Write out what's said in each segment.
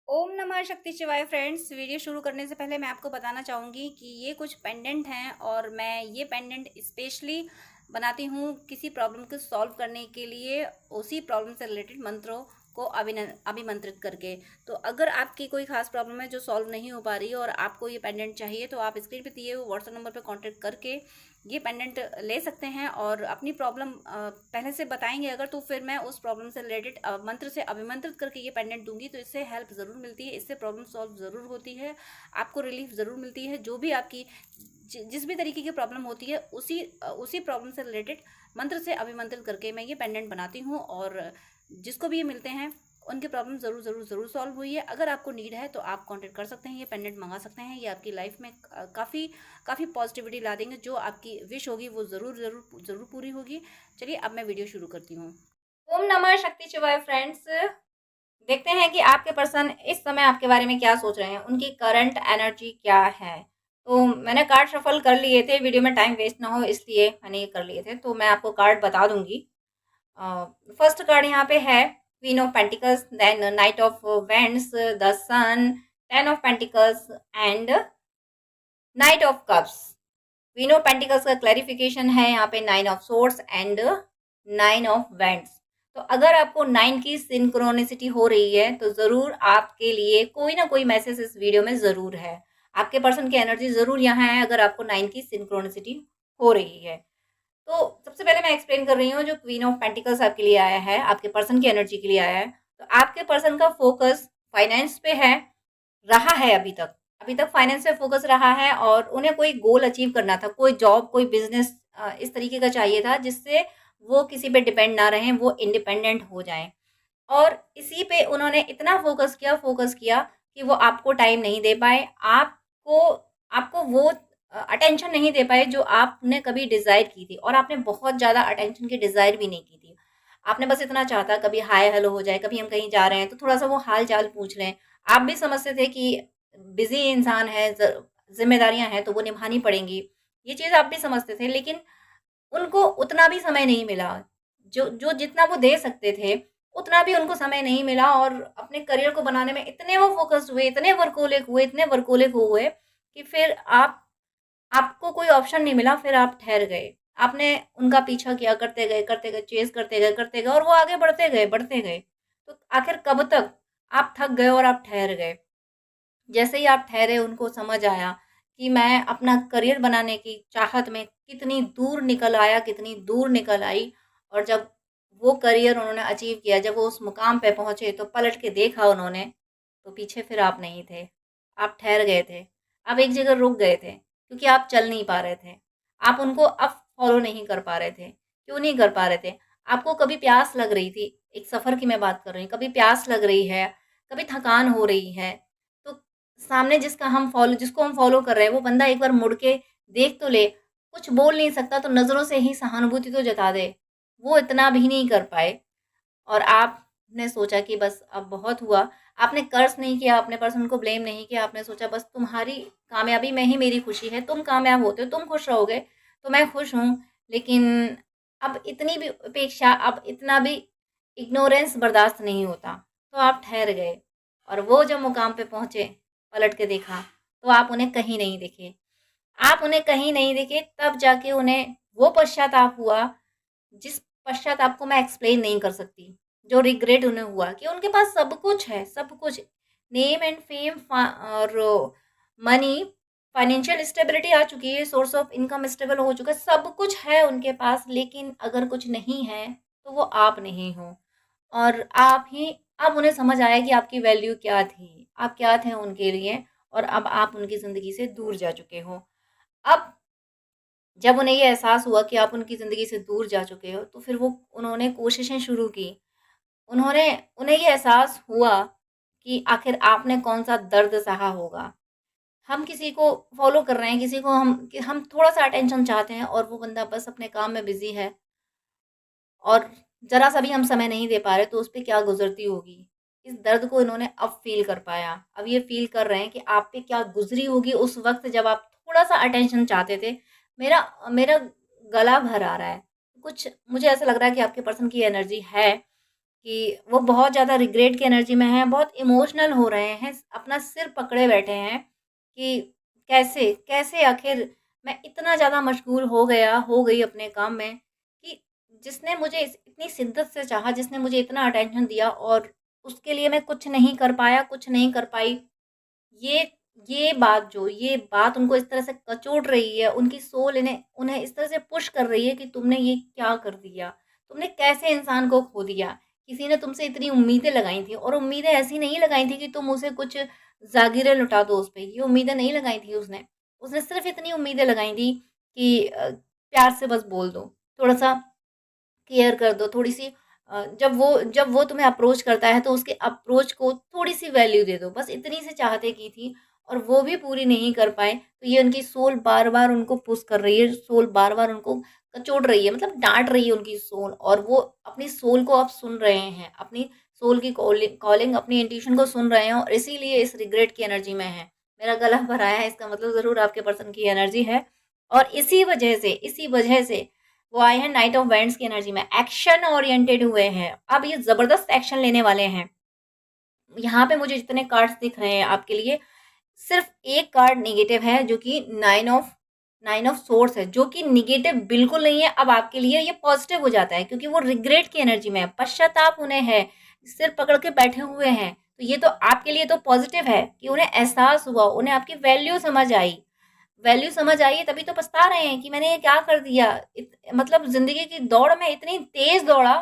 ओम नमः शक्ति शिवाय फ्रेंड्स। वीडियो शुरू करने से पहले मैं आपको बताना चाहूँगी कि ये कुछ पेंडेंट हैं और मैं ये पेंडेंट स्पेशली बनाती हूँ किसी प्रॉब्लम को सॉल्व करने के लिए, उसी प्रॉब्लम से रिलेटेड मंत्रों को अभिमंत्रित करके। तो अगर आपकी कोई खास प्रॉब्लम है जो सॉल्व नहीं हो पा रही है और आपको ये पेंडेंट चाहिए, तो आप स्क्रीन पे दिए हुए व्हाट्सएप नंबर पे कांटेक्ट करके ये पेंडेंट ले सकते हैं और अपनी प्रॉब्लम पहले से बताएंगे अगर, तो फिर मैं उस प्रॉब्लम से रिलेटेड मंत्र से अभिमंत्रित करके ये पेंडेंट दूंगी। तो इससे हेल्प ज़रूर मिलती है, इससे प्रॉब्लम सॉल्व ज़रूर होती है, आपको रिलीफ ज़रूर मिलती है। जो भी आपकी जिस भी तरीके की प्रॉब्लम होती है, उसी प्रॉब्लम से रिलेटेड मंत्र से अभिमंत्रित करके मैं ये पेंडेंट बनाती हूँ और जिसको भी ये मिलते हैं उनकी प्रॉब्लम ज़रूर ज़रूर ज़रूर सॉल्व हुई है। अगर आपको नीड है तो आप कांटेक्ट कर सकते हैं, ये पेंडेंट मंगा सकते हैं। ये आपकी लाइफ में काफ़ी काफ़ी पॉजिटिविटी ला देंगे। जो आपकी विश होगी वो ज़रूर ज़रूर ज़रूर पूरी होगी। चलिए अब मैं वीडियो शुरू करती हूँ। ओम नमः शक्ति शिवाय फ्रेंड्स। देखते हैं कि आपके पर्सन इस समय आपके बारे में क्या सोच रहे हैं, उनकी करंट एनर्जी क्या है। तो मैंने कार्ड शफल कर लिए थे, वीडियो में टाइम वेस्ट ना हो इसलिए मैंने ये कर लिए थे। तो मैं आपको कार्ड बता दूंगी। फर्स्ट कार्ड यहाँ पे है queen of pentacles, then knight of wands, the sun, ten of pentacles and knight of cups. Queen of pentacles का क्लैरिफिकेशन है यहाँ पे nine of swords and nine of wands. तो अगर आपको नाइन की सिंक्रोनिसिटी हो रही है तो ज़रूर आपके लिए कोई ना कोई मैसेज इस वीडियो में ज़रूर है। आपके पर्सन की एनर्जी ज़रूर यहाँ है अगर आपको नाइन की सिंक्रोनिसिटी हो रही है। तो सबसे पहले मैं एक्सप्लेन कर रही हूँ, जो क्वीन ऑफ पेंटिकल्स आपके लिए आया है, आपके पर्सन की एनर्जी के लिए आया है। तो आपके पर्सन का फोकस फाइनेंस पे है, रहा है अभी तक फाइनेंस पे फोकस रहा है और उन्हें कोई गोल अचीव करना था, कोई जॉब, कोई बिजनेस इस तरीके का चाहिए था जिससे वो किसी पे डिपेंड ना रहें, वो इंडिपेंडेंट हो जाएं। और इसी पे उन्होंने इतना फोकस किया कि वो आपको टाइम नहीं दे पाए, आपको आपको वो अटेंशन नहीं दे पाए जो आपने कभी डिज़ायर की थी। और आपने बहुत ज़्यादा अटेंशन की डिज़ायर भी नहीं की थी। आपने बस इतना चाहता कभी हाय हेलो हो जाए, कभी हम कहीं जा रहे हैं तो थोड़ा-सा वो हाल-चाल पूछ लें। आप भी समझते थे कि बिज़ी इंसान है, ज़िम्मेदारियाँ हैं तो वो निभानी पड़ेंगी। ये चीज़ आप भी समझते थे, लेकिन उनको उतना भी समय नहीं मिला। जो जो जितना वो दे सकते थे, उतना भी उनको समय नहीं मिला और अपने करियर को बनाने में इतने वो फ़ोकस्ड हुए, इतने वर्कोहॉलिक हुए कि फिर आपको कोई ऑप्शन नहीं मिला, फिर आप ठहर गए। आपने उनका पीछा किया, करते गए, चेज़ करते गए और वो आगे बढ़ते गए। तो आखिर कब तक? आप थक गए और आप ठहर गए। जैसे ही आप ठहरे, उनको समझ आया कि मैं अपना करियर बनाने की चाहत में कितनी दूर निकल आया, कितनी दूर निकल आई। और जब वो करियर उन्होंने अचीव किया, जब वो उस मुकाम पे पहुँचे तो पलट के देखा उन्होंने, तो पीछे फिर आप नहीं थे। आप ठहर गए थे। आप एक जगह रुक गए थे क्योंकि आप चल नहीं पा रहे थे। आप उनको अब फ़ॉलो नहीं कर पा रहे थे। क्यों नहीं कर पा रहे थे? आपको कभी प्यास लग रही थी, एक सफ़र की मैं बात कर रही हूँ, कभी प्यास लग रही है, कभी थकान हो रही है, तो सामने जिसको हम फॉलो कर रहे हैं वो बंदा एक बार मुड़ के देख तो ले, कुछ बोल नहीं सकता तो नज़रों से ही सहानुभूति तो जता दे। वो इतना भी नहीं कर पाए और आपने सोचा कि बस अब बहुत हुआ। आपने कर्स नहीं किया, अपने पर्सन को ब्लेम नहीं किया, आपने सोचा बस तुम्हारी कामयाबी में ही मेरी खुशी है, तुम कामयाब होते हो, तुम खुश रहोगे तो मैं खुश हूँ। लेकिन अब इतनी भी उपेक्षा, अब इतना भी इग्नोरेंस बर्दाश्त नहीं होता। तो आप ठहर गए और वो जब मुकाम पे पहुँचे, पलट के देखा तो आप उन्हें कहीं नहीं दिखे। आप उन्हें कहीं नहीं दिखे, तब जाके उन्हें वो पश्चाताप हुआ, जिस पश्चाताप को मैं एक्सप्लेन नहीं कर सकती। जो रिग्रेट उन्हें हुआ कि उनके पास सब कुछ है, सब कुछ, नेम एंड फेम और मनी, फाइनेंशियल स्टेबिलिटी आ चुकी है, सोर्स ऑफ इनकम स्टेबल हो चुका है, सब कुछ है उनके पास। लेकिन अगर कुछ नहीं है तो वो आप नहीं हो। और आप ही, अब उन्हें समझ आया कि आपकी वैल्यू क्या थी, आप क्या थे उनके लिए, और अब आप उनकी ज़िंदगी से दूर जा चुके हो। अब जब उन्हें ये एहसास हुआ कि आप उनकी ज़िंदगी से दूर जा चुके हो, तो फिर वो उन्होंने कोशिशें शुरू की। उन्होंने उन्हें ये एहसास हुआ कि आखिर आपने कौन-सा दर्द सहा होगा। हम किसी को फ़ॉलो कर रहे हैं, किसी को हम थोड़ा-सा अटेंशन चाहते हैं और वो बंदा बस अपने काम में बिज़ी है और ज़रा-सा भी हम समय नहीं दे पा रहे, तो उस पे क्या गुज़रती होगी। इस दर्द को इन्होंने अब फ़ील कर पाया। अब ये फ़ील कर रहे हैं कि आप पे क्या गुज़री होगी उस वक़्त जब आप थोड़ा-सा अटेंशन चाहते थे। मेरा मेरा गला भर आ रहा है। कुछ मुझे ऐसा लग रहा है कि आपके पर्सन की एनर्जी है कि वो बहुत ज़्यादा रिग्रेट की एनर्जी में हैं, बहुत इमोशनल हो रहे हैं, अपना सिर पकड़े बैठे हैं कि कैसे कैसे आखिर मैं इतना ज़्यादा मशगूल हो गई अपने काम में कि जिसने मुझे इतनी शिद्दत से चाहा, जिसने मुझे इतना अटेंशन दिया और उसके लिए मैं कुछ नहीं कर पाया, कुछ नहीं कर पाई। ये ये बात उनको इस तरह से कचोट रही है, उनकी सोल इन्हें उन्हें इस तरह से पुश कर रही है कि तुमने ये क्या कर दिया? तुमने कैसे इंसान को खो दिया? किसी ने तुमसे इतनी उम्मीदें लगाई थी और उम्मीदें ऐसी नहीं लगाई थी कि तुम उसे कुछ जागीरें लुटा दो उस पे, ये उम्मीदें नहीं लगाई थी उसने। उसने सिर्फ़ इतनी उम्मीदें लगाई थी कि प्यार से बस बोल दो, थोड़ा-सा केयर कर दो, थोड़ी-सी जब वो तुम्हें अप्रोच करता है तो उसके अप्रोच को थोड़ी-सी वैल्यू दे दो। बस इतनी सी चाहतें की थी और वो भी पूरी नहीं कर पाए, तो ये उनकी सोल बार-बार उनको पुश कर रही है, सोल बार-बार उनको कचोट रही है, मतलब डाँट रही है उनकी सोल और वो अपनी सोल को अब सुन रहे हैं, अपनी सोल की कॉलिंग अपनी इंट्यूशन को सुन रहे हैं और इसीलिए इस रिग्रेट की एनर्जी में हैं। मेरा गला भराया है इसका मतलब ज़रूर आपके पर्सन की एनर्जी है और इसी वजह से वो आए हैं नाइट ऑफ वेंट्स की एनर्जी में, एक्शन ओरिएंटेड हुए हैं। अब ये ज़बरदस्त एक्शन लेने वाले हैं। यहाँ पे मुझे जितने कार्ड्स दिख रहे हैं आपके लिए, सिर्फ एक कार्ड नेगेटिव है जो कि नाइन ऑफ सोर्स है, जो कि नेगेटिव बिल्कुल नहीं है। अब आपके लिए ये पॉजिटिव हो जाता है क्योंकि वो रिग्रेट की एनर्जी में है, पश्चाताप उन्हें है, सिर पकड़ के बैठे हुए हैं। तो ये तो आपके लिए तो पॉजिटिव है कि उन्हें एहसास हुआ, उन्हें आपकी वैल्यू समझ आई है, तभी तो पछता रहे हैं कि मैंने ये क्या कर दिया। मतलब जिंदगी की दौड़ में इतनी तेज दौड़ा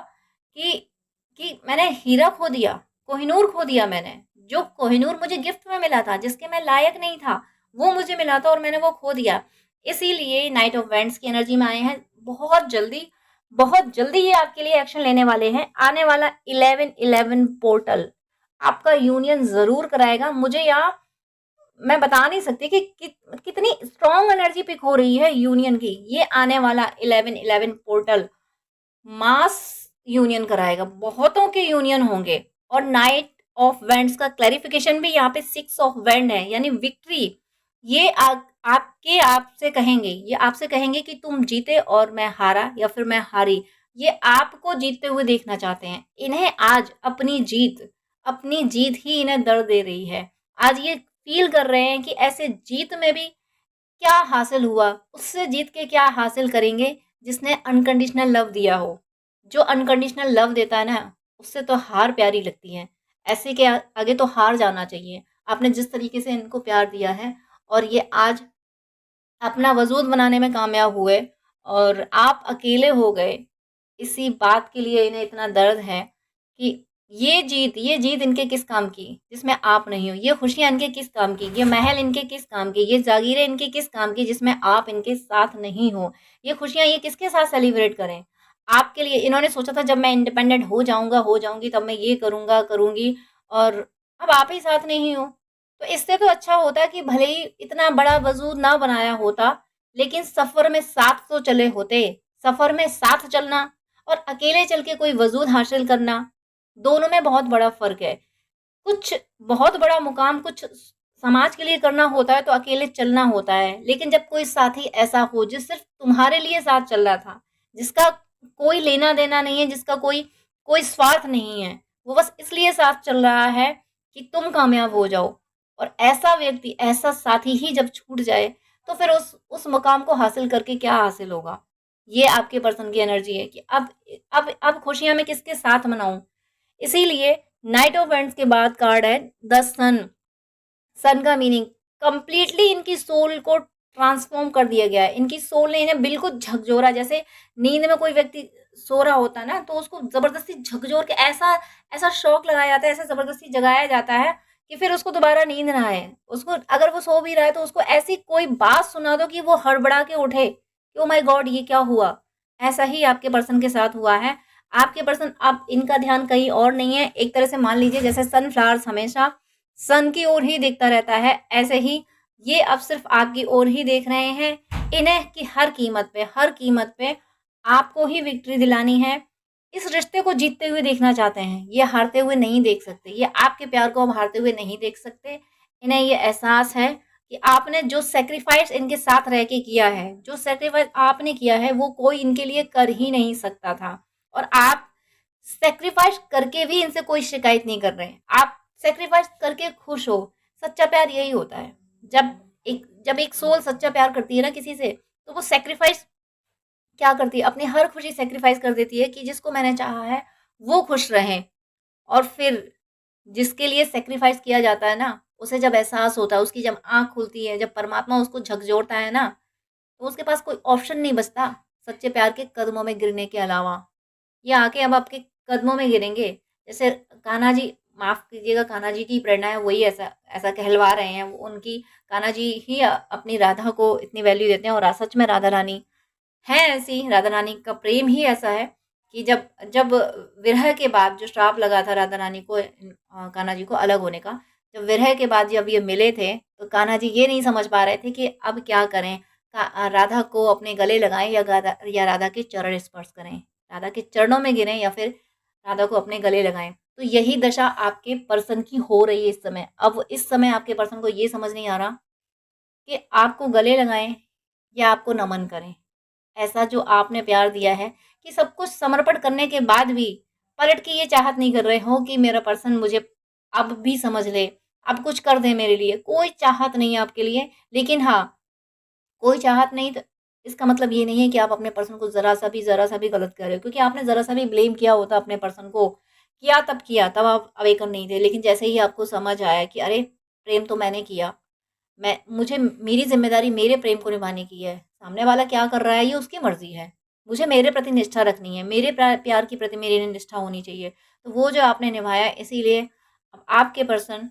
कि मैंने हीरा खो दिया, कोहिनूर खो दिया मैंने। जो कोहिनूर मुझे गिफ्ट में मिला था, जिसके मैं लायक नहीं था, वो मुझे मिला था और मैंने वो खो दिया। इसीलिए नाइट ऑफ वेंट्स की एनर्जी में आए हैं। बहुत जल्दी ये आपके लिए एक्शन लेने वाले हैं। आने वाला 11/11 पोर्टल आपका यूनियन जरूर कराएगा। मुझे यहाँ मैं बता नहीं सकती कि कितनी स्ट्रॉन्ग एनर्जी पिक हो रही है यूनियन की। ये आने वाला 11/11 पोर्टल मास यूनियन कराएगा, बहुतों के यूनियन होंगे। और नाइट ऑफ वेंट्स का क्लैरिफिकेशन भी यहाँ पे 6 ऑफ वेंड है, यानी विक्ट्री। ये ये आपसे कहेंगे कि तुम जीते और मैं हारा या फिर मैं हारी। ये आपको जीतते हुए देखना चाहते हैं। इन्हें आज अपनी जीत ही इन्हें दर्द दे रही है। आज ये फील कर रहे हैं कि ऐसे जीत में भी क्या हासिल हुआ, उससे जीत के क्या हासिल करेंगे जिसने अनकंडीशनल लव दिया हो। जो अनकंडीशनल लव देता है ना, उससे तो हार प्यारी लगती है। ऐसे के आगे तो हार जाना चाहिए। आपने जिस तरीके से इनको प्यार दिया है और ये आज अपना वजूद बनाने में कामयाब हुए और आप अकेले हो गए, इसी बात के लिए इन्हें इतना दर्द है कि ये जीत इनके किस काम की जिसमें आप नहीं हो। ये खुशियां इनके किस काम की, ये महल इनके किस काम की, ये जागीरें इनके किस काम की जिसमें आप इनके साथ नहीं हो। ये खुशियां ये किसके साथ सेलिब्रेट करें। आपके लिए इन्होंने सोचा था जब मैं इंडिपेंडेंट हो जाऊंगी तब मैं ये करूंगा करूंगी, और अब आप ही साथ नहीं हो। तो इससे तो अच्छा होता कि भले ही इतना बड़ा वजूद ना बनाया होता, लेकिन सफर में साथ तो चले होते। सफर में साथ चलना और अकेले चल के कोई वजूद हासिल करना, दोनों में बहुत बड़ा फ़र्क है। कुछ बहुत बड़ा मुकाम कुछ समाज के लिए करना होता है तो अकेले चलना होता है, लेकिन जब कोई साथी ऐसा हो जो सिर्फ़ तुम्हारे लिए साथ चल रहा था, जिसका कोई लेना-देना नहीं है, जिसका कोई कोई स्वार्थ नहीं है, वो बस इसलिए साथ चल रहा है कि तुम कामयाब हो जाओ। और ऐसा व्यक्ति, ऐसा साथी ही जब छूट जाए, तो फिर उस मुकाम को हासिल करके क्या हासिल होगा? ये आपके पर्सन की एनर्जी है कि अब खुशियाँ मैं किसके साथ मनाऊँ? इसीलिए नाइट ऑफ एंड्स के बाद कार्ड है द सन। सन का मीनिंग कंप्लीटली इनकी सोल को ट्रांसफॉर्म कर दिया गया है। इनकी सोल ने इन्हें बिल्कुल झकझोरा, जैसे नींद में कोई व्यक्ति सो रहा होता है ना, तो उसको जबरदस्ती झकझोर के ऐसा ऐसा शौक लगाया जाता है, ऐसा जबरदस्ती जगाया जाता है कि फिर उसको दोबारा नींद ना आए। उसको अगर वो सो भी रहा है तो उसको ऐसी कोई बात सुना दो कि वो हड़बड़ा के उठे कि ओ माय गॉड ये क्या हुआ। ऐसा ही आपके पर्सन के साथ हुआ है। आपके पर्सन, अब इनका ध्यान कहीं और नहीं है। एक तरह से मान लीजिए जैसे सनफ्लावर्स हमेशा सन की ओर ही देखता रहता है, ऐसे ही ये अब सिर्फ आपकी ओर ही देख रहे हैं। इन्हें कि हर कीमत पे आपको ही विक्ट्री दिलानी है। इस रिश्ते को जीतते हुए देखना चाहते हैं, ये हारते हुए नहीं देख सकते। ये आपके प्यार को अब हारते हुए नहीं देख सकते। इन्हें ये एहसास है कि आपने जो सेक्रीफाइस इनके साथ रह के किया है, जो सेक्रीफाइस आपने किया है, वो कोई इनके लिए कर ही नहीं सकता था। और आप सेक्रीफाइस करके भी इनसे कोई शिकायत नहीं कर रहे हैं, आप सेक्रीफाइस करके खुश हो। सच्चा प्यार यही होता है। जब एक सोल सच्चा प्यार करती है ना किसी से, तो वो सेक्रीफाइस क्या करती है, अपनी हर खुशी सेक्रीफाइस कर देती है कि जिसको मैंने चाहा है वो खुश रहे। और फिर जिसके लिए सेक्रीफाइस किया जाता है ना, उसे जब एहसास होता है, उसकी जब आंख खुलती है, जब परमात्मा उसको झकझोरता है ना, तो उसके पास कोई ऑप्शन नहीं बचता सच्चे प्यार के कदमों में गिरने के अलावा। ये आके अब आपके कदमों में गिरेंगे। जैसे कान्हा जी, माफ कीजिएगा, कान्हा जी की प्रेरणा है, वही ऐसा ऐसा कहलवा रहे हैं। उनकी कान्हा जी ही अपनी राधा को इतनी वैल्यू देते हैं। और सच में राधा रानी है ऐसी, राधा रानी का प्रेम ही ऐसा है कि जब जब विरह के बाद जो श्राप लगा था राधा रानी को, कान्हा जी को अलग होने का, जब विरह के बाद जब ये मिले थे, तो कान्हा जी ये नहीं समझ पा रहे थे कि अब क्या करें। राधा को अपने गले लगाएं या राधा के चरण स्पर्श करें, राधा के चरणों में गिरें या फिर राधा को अपने गले लगाएं। तो यही दशा आपके पर्सन की हो रही है इस समय। अब इस समय आपके पर्सन को ये समझ नहीं आ रहा कि आपको गले लगाएं या आपको नमन करें। ऐसा जो आपने प्यार दिया है कि सब कुछ समर्पण करने के बाद भी पलट के ये चाहत नहीं कर रहे हो कि मेरा पर्सन मुझे अब भी समझ ले, अब कुछ कर दे मेरे लिए। कोई चाहत नहीं है आपके लिए। लेकिन हाँ, कोई चाहत नहीं तो इसका मतलब ये नहीं है कि आप अपने पर्सन को ज़रा सा भी गलत कर रहे हो। क्योंकि आपने ज़रा सा भी ब्लेम किया होता अपने पर्सन को, किया तब आप अवेकन नहीं थे। लेकिन जैसे ही आपको समझ आया कि अरे, प्रेम तो मैंने किया, मुझे मेरी ज़िम्मेदारी मेरे प्रेम को निभाने की है। सामने वाला क्या कर रहा है ये उसकी मर्ज़ी है। मुझे मेरे प्रति निष्ठा रखनी है, मेरे प्यार के प्रति मेरी निष्ठा होनी चाहिए। तो वो जो आपने निभाया, इसीलिए अब आपके पर्सन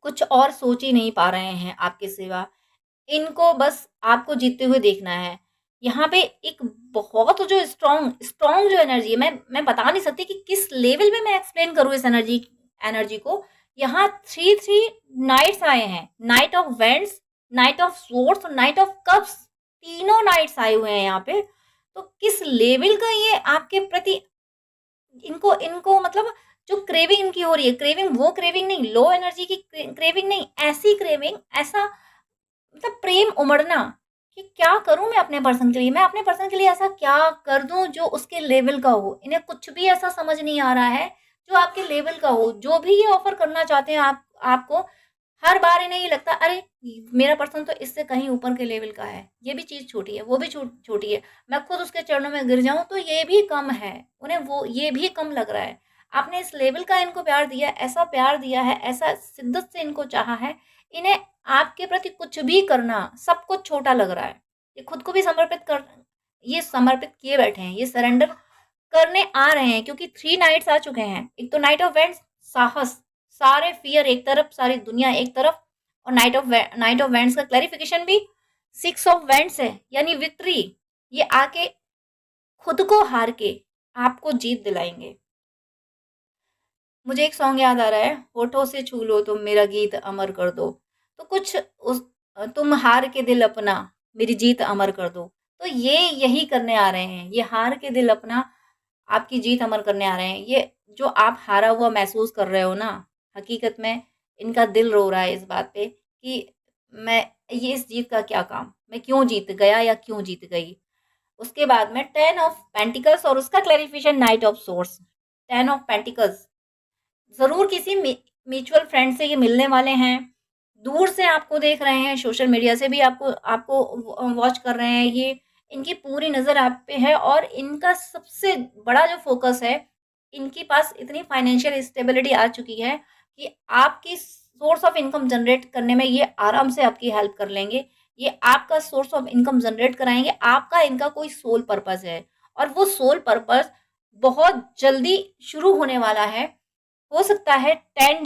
कुछ और सोच ही नहीं पा रहे हैं आपके सिवा। इनको बस आपको जीतते हुए देखना है। यहाँ पे एक बहुत जो स्ट्रॉन्ग स्ट्रॉन्ग जो एनर्जी है, मैं बता नहीं सकती कि किस लेवल में मैं एक्सप्लेन करूँ इस एनर्जी एनर्जी को। यहाँ थ्री थ्री नाइट्स आए हैं, night of vents, night of source और नाइट ऑफ कप्स। तीनों नाइट्स आए हुए हैं यहाँ पे। तो किस लेवल का ये आपके प्रति, इनको इनको मतलब जो क्रेविंग इनकी हो रही है, क्रेविंग वो क्रेविंग नहीं, लो एनर्जी की क्रेविंग नहीं, ऐसी क्रेविंग, ऐसा मतलब प्रेम उमड़ना कि क्या करूं मैं अपने पर्सन के लिए, मैं अपने पर्सन के लिए ऐसा क्या कर दूं जो उसके लेवल का हो। इन्हें कुछ भी ऐसा समझ नहीं आ रहा है जो आपके लेवल का हो। जो भी ये ऑफर करना चाहते हैं आपको, हर बार इन्हें ये लगता है अरे, मेरा पर्सन तो इससे कहीं ऊपर के लेवल का है, ये भी चीज़ छोटी है, वो भी छोटी है, मैं खुद उसके चरणों में गिर जाऊं तो ये भी कम है। उन्हें वो ये भी कम लग रहा है। आपने इस लेवल का इनको प्यार दिया है, ऐसा शिद्दत से इनको चाहा है। इन्हें आपके प्रति कुछ भी करना सब कुछ छोटा लग रहा है। ये खुद को भी ये समर्पित किए बैठे हैं, ये सरेंडर करने आ रहे हैं। क्योंकि 3 नाइट्स आ चुके हैं। एक तो नाइट ऑफ वेंट्स, साहस, सारे फियर एक तरफ, सारी दुनिया एक तरफ। और नाइट ऑफ वेंट्स का क्लैरिफिकेशन भी 6 ऑफ वेंट्स है, यानी विक्ट्री। ये आके खुद को हार के आपको जीत दिलाएंगे। मुझे एक सॉन्ग याद आ रहा है, होठों से छू लो तुम मेरा गीत अमर कर दो। तो कुछ उस तुम हार के दिल अपना मेरी जीत अमर कर दो। तो ये यही करने आ रहे हैं, ये हार के दिल अपना आपकी जीत अमर करने आ रहे हैं। ये जो आप हारा हुआ महसूस कर रहे हो ना, हकीकत में इनका दिल रो रहा है इस बात पे कि मैं ये इस जीत का क्या काम, मैं क्यों जीत गया या क्यों जीत गई। उसके बाद में 10 ऑफ पेंटिकल्स और उसका clarification night of source. 10 of pentacles, ज़रूर किसी म्यूचुअल फ्रेंड से ये मिलने वाले हैं, दूर से आपको देख रहे हैं, सोशल मीडिया से भी आपको आपको वॉच कर रहे हैं। ये इनकी पूरी नज़र आप पे है और इनका सबसे बड़ा जो फोकस है, इनके पास इतनी फाइनेंशियल स्टेबिलिटी आ चुकी है कि आपकी सोर्स ऑफ इनकम जनरेट करने में ये आराम से आपकी हेल्प कर लेंगे। ये आपका सोर्स ऑफ इनकम जनरेट कराएंगे। आपका इनका कोई सोल पर्पस है और वो सोल पर्पस बहुत जल्दी शुरू होने वाला है। हो सकता है 10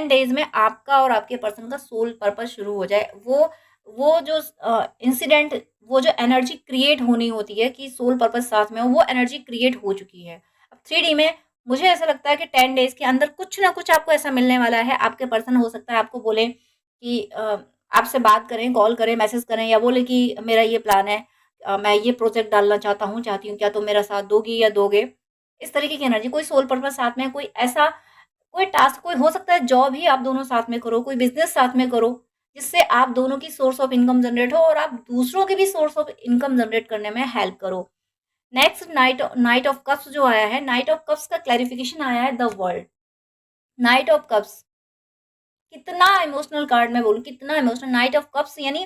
डेज में आपका और आपके पर्सन का सोल पर्पस शुरू हो जाए। वो जो इंसिडेंट, वो जो एनर्जी क्रिएट होनी होती है कि सोल पर्पस साथ में हो, वो एनर्जी क्रिएट हो चुकी है। अब 3D में मुझे ऐसा लगता है कि 10 डेज के अंदर कुछ ना कुछ आपको ऐसा मिलने वाला है। आपके पर्सन हो सकता है आपको बोले कि आपसे बात करें, कॉल करें, मैसेज करें, या बोले कि मेरा ये प्लान है, मैं ये प्रोजेक्ट डालना चाहती हूँ, क्या तुम मेरा साथ दोगी या दोगे। इस तरीके की एनर्जी, कोई सोल पर्पस साथ में, कोई ऐसा कोई टास्क, कोई हो सकता है जॉब ही आप दोनों साथ में करो, कोई बिजनेस साथ में करो, जिससे आप दोनों की सोर्स ऑफ इनकम जनरेट हो और आप दूसरों के भी सोर्स ऑफ इनकम जनरेट करने में हेल्प करो। नेक्स्ट नाइट ऑफ कप्स जो आया है, नाइट ऑफ कप्स का क्लैरिफिकेशन आया है the world. Night of cups कितना इमोशनल कार्ड मैं बोलूँ, कितना इमोशनल। नाइट ऑफ कप्स यानी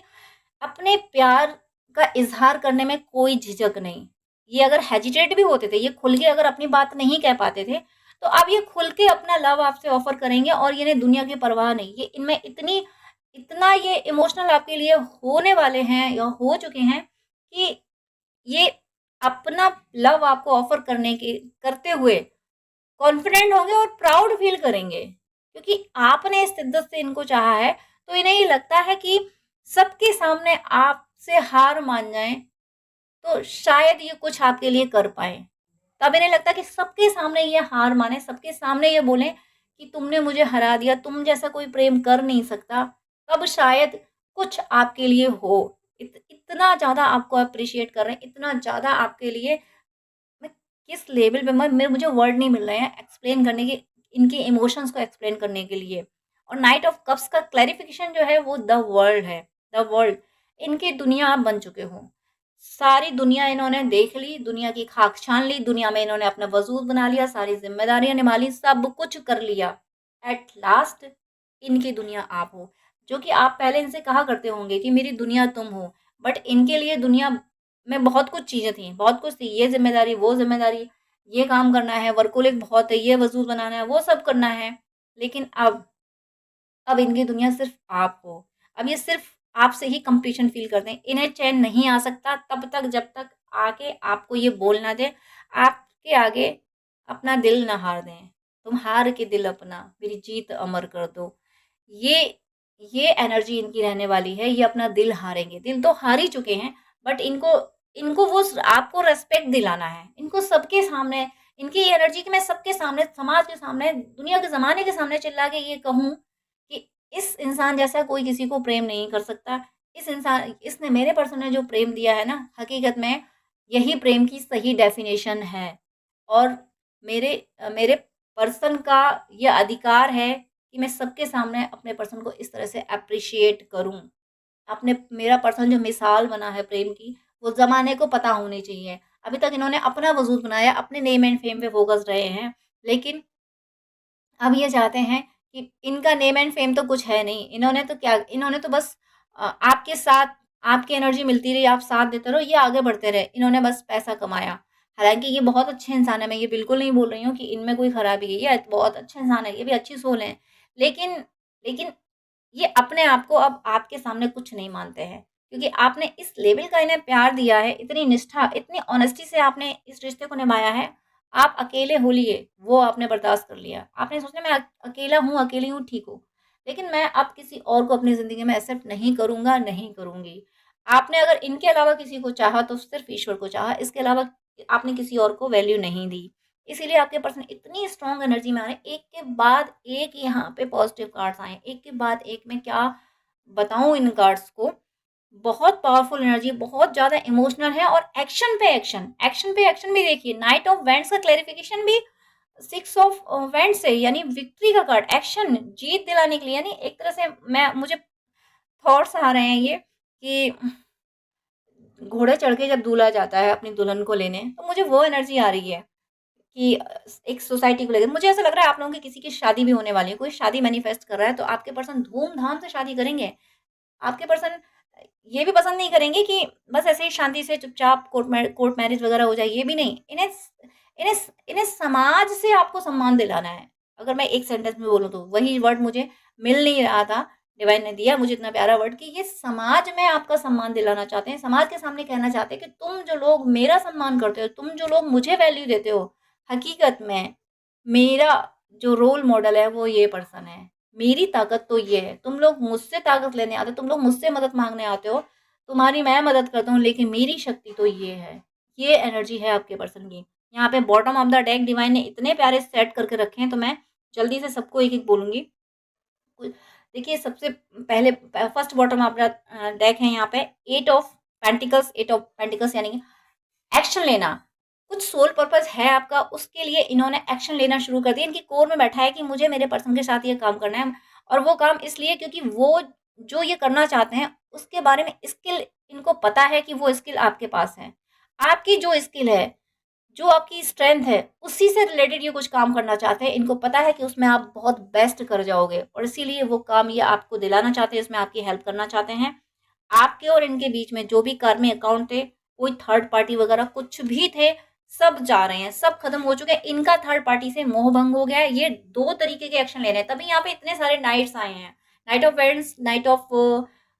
अपने प्यार का इजहार करने में कोई झिझक नहीं। ये अगर हेजिटेट भी होते थे, ये खुल के अगर अपनी बात नहीं कह पाते थे, तो अब ये खुल के अपना लव आपसे ऑफर करेंगे और ये दुनिया की परवाह नहीं। ये इनमें इतना ये इमोशनल आपके लिए होने वाले हैं या हो चुके हैं कि ये अपना लव आपको ऑफर करते हुए कॉन्फिडेंट होंगे और प्राउड फील करेंगे, क्योंकि आपने इस शिद्दत से इनको चाहा है। तो इन्हें ये लगता है कि सबके सामने आपसे हार मान जाएं तो शायद ये कुछ आपके लिए कर पाए। तब इन्हें लगता है कि सबके सामने ये हार माने, सबके सामने ये बोले कि तुमने मुझे हरा दिया, तुम जैसा कोई प्रेम कर नहीं सकता, तब शायद कुछ आपके लिए हो। इतना ज़्यादा आपको अप्रिशिएट कर रहे हैं, इतना ज़्यादा आपके लिए, मैं किस लेवल पे, मैं मुझे वर्ड नहीं मिल रहे हैं एक्सप्लेन करने के, इनके इमोशंस को एक्सप्लेन करने के लिए। और नाइट ऑफ कप्स का क्लैरिफिकेशन जो है वो द वर्ल्ड है। द वर्ल्ड, इनकी दुनिया आप बन चुके हो। सारी दुनिया इन्होंने देख ली, दुनिया की खाक छान ली, दुनिया में इन्होंने अपना वजूद बना लिया, सारी जिम्मेदारियां निभा ली, सब कुछ कर लिया। एट लास्ट इनकी दुनिया आप हो, जो कि आप पहले इनसे कहा करते होंगे कि मेरी दुनिया तुम हो। बट इनके लिए दुनिया में बहुत कुछ चीज़ें थी, बहुत कुछ थी, ये ज़िम्मेदारी, वो ज़िम्मेदारी, ये काम करना है, वर्कोलिक बहुत है, ये वजूद बनाना है, वो सब करना है। लेकिन अब इनकी दुनिया सिर्फ आप हो। अब ये सिर्फ आपसे ही कंप्लीशन फील करते हैं। इन्हें चैन नहीं आ सकता तब तक जब तक आके आपको ये बोल ना दे, आपके आगे अपना दिल ना हार दें। तुम हार के दिल अपना मेरी जीत अमर कर दो। ये ये एनर्जी इनकी रहने वाली है। ये अपना दिल हारेंगे, दिल तो हार ही चुके हैं, बट इनको इनको वो आपको रेस्पेक्ट दिलाना है। इनको सबके सामने, इनकी ये एनर्जी कि मैं सबके सामने, समाज के सामने, दुनिया के ज़माने के सामने चिल्ला के ये कहूँ कि इस इंसान जैसा कोई किसी को प्रेम नहीं कर सकता। इसने, मेरे पर्सन ने जो प्रेम दिया है ना, हकीकत में यही प्रेम की सही डेफिनेशन है। और मेरे पर्सन का ये अधिकार है कि मैं सबके सामने अपने पर्सन को इस तरह से एप्रिशिएट करूं। अपने मेरा पर्सन जो मिसाल बना है प्रेम की, वो ज़माने को पता होनी चाहिए। अभी तक इन्होंने अपना वजूद बनाया, अपने नेम एंड फेम पे फोकस रहे हैं, लेकिन अब ये चाहते हैं कि इनका नेम एंड फेम तो कुछ है नहीं। इन्होंने तो क्या, इन्होंने तो बस आपके साथ, आपकी एनर्जी मिलती रही, आप साथ देते रहो, ये आगे बढ़ते रहे। इन्होंने बस पैसा कमाया। हालांकि ये बहुत अच्छे इंसान है, मैं ये बिल्कुल नहीं बोल रही हूँ कि इनमें कोई खराबी है, ये बहुत अच्छे इंसान है, ये भी अच्छी सोल है। लेकिन लेकिन ये अपने आप को अब आपके सामने कुछ नहीं मानते हैं, क्योंकि आपने इस लेवल का इन्हें प्यार दिया है, इतनी निष्ठा, इतनी ऑनेस्टी से आपने इस रिश्ते को निभाया है। आप अकेले हो लिए, वो आपने बर्दाश्त कर लिया। आपने सोचा मैं अकेला हूँ, अकेली हूँ, ठीक हो, लेकिन मैं अब किसी और को अपनी ज़िंदगी में एक्सेप्ट नहीं करूँगा, नहीं करूँगी। आपने अगर इनके अलावा किसी को चाहा तो सिर्फ ईश्वर को चाहा, इसके अलावा आपने किसी और को वैल्यू नहीं दी। इसीलिए आपके पर्सन इतनी स्ट्रॉन्ग एनर्जी में आ रहे हैं, एक के बाद एक यहाँ पे पॉजिटिव कार्ड्स आए हैं, एक के बाद एक। मैं क्या बताऊँ इन कार्ड्स को, बहुत पावरफुल एनर्जी, बहुत ज़्यादा इमोशनल है। और एक्शन पे एक्शन, एक्शन पे एक्शन भी देखिए। नाइट ऑफ वेंट्स का क्लैरिफिकेशन भी 6 ऑफ वेंट्स है, यानी विक्ट्री का कार्ड, एक्शन, जीत दिलाने के लिए। यानी एक तरह से मुझे थॉट्स आ रहे हैं ये कि घोड़े चढ़ के जब दूल्हा जाता है अपनी दुल्हन को लेने, तो मुझे वो एनर्जी आ रही है कि एक सोसाइटी को लेकर मुझे ऐसा लग रहा है आप लोगों की किसी की शादी भी होने वाली है, कोई शादी मैनिफेस्ट कर रहा है, तो आपके पर्सन धूमधाम से शादी करेंगे। आपके पर्सन ये भी पसंद नहीं करेंगे कि बस ऐसे ही शांति से चुपचाप कोर्ट मैरिज वगैरह हो जाए, ये भी नहीं। इन्हें इन्हें समाज से आपको सम्मान दिलाना है। अगर मैं एक सेंटेंस में बोलूँ तो वही वर्ड मुझे मिल नहीं रहा था, डिवाइन ने दिया मुझे इतना प्यारा वर्ड कि ये समाज में आपका सम्मान दिलाना चाहते हैं। समाज के सामने कहना चाहते हैं कि तुम जो लोग मेरा सम्मान करते हो, तुम जो लोग मुझे वैल्यू देते हो, हकीकत में मेरा जो रोल मॉडल है वो ये पर्सन है। मेरी ताकत तो ये है। तुम लोग मुझसे ताकत लेने आते हो, तुम लोग मुझसे मदद मांगने आते हो, तुम्हारी मैं मदद करता हूँ, लेकिन मेरी शक्ति तो ये है। ये एनर्जी है आपके पर्सन की। यहाँ पे bottom of the deck divine ने इतने प्यारे सेट करके रखे हैं, तो मैं जल्दी से सबको एक एक बोलूंगी। देखिए, सबसे पहले first bottom of the deck है यहाँ पे eight of pentacles. Eight of pentacles यानी एक्शन लेना। कुछ सोल पर्पस है आपका, उसके लिए इन्होंने एक्शन लेना शुरू कर दिया। इनकी कोर में बैठा है कि मुझे मेरे पर्सन के साथ ये काम करना है, और वो काम इसलिए क्योंकि वो जो ये करना चाहते हैं उसके बारे में स्किल इनको पता है कि वो स्किल आपके पास है। आपकी जो स्किल है, जो आपकी स्ट्रेंथ है, उसी से रिलेटेड ये कुछ काम करना चाहते हैं। इनको पता है कि उसमें आप बहुत बेस्ट कर जाओगे और इसीलिए वो काम ये आपको दिलाना चाहते हैं, इसमें आपकी हेल्प करना चाहते हैं। आपके और इनके बीच में जो भी कार्मी अकाउंट थे, कोई थर्ड पार्टी वगैरह कुछ भी थे, सब जा रहे हैं, सब खत्म हो चुके हैं। इनका थर्ड पार्टी से मोह भंग हो गया है। ये दो तरीके के एक्शन ले रहे हैं, तभी यहाँ पे इतने सारे नाइट्स आए हैं। Night of vents, night of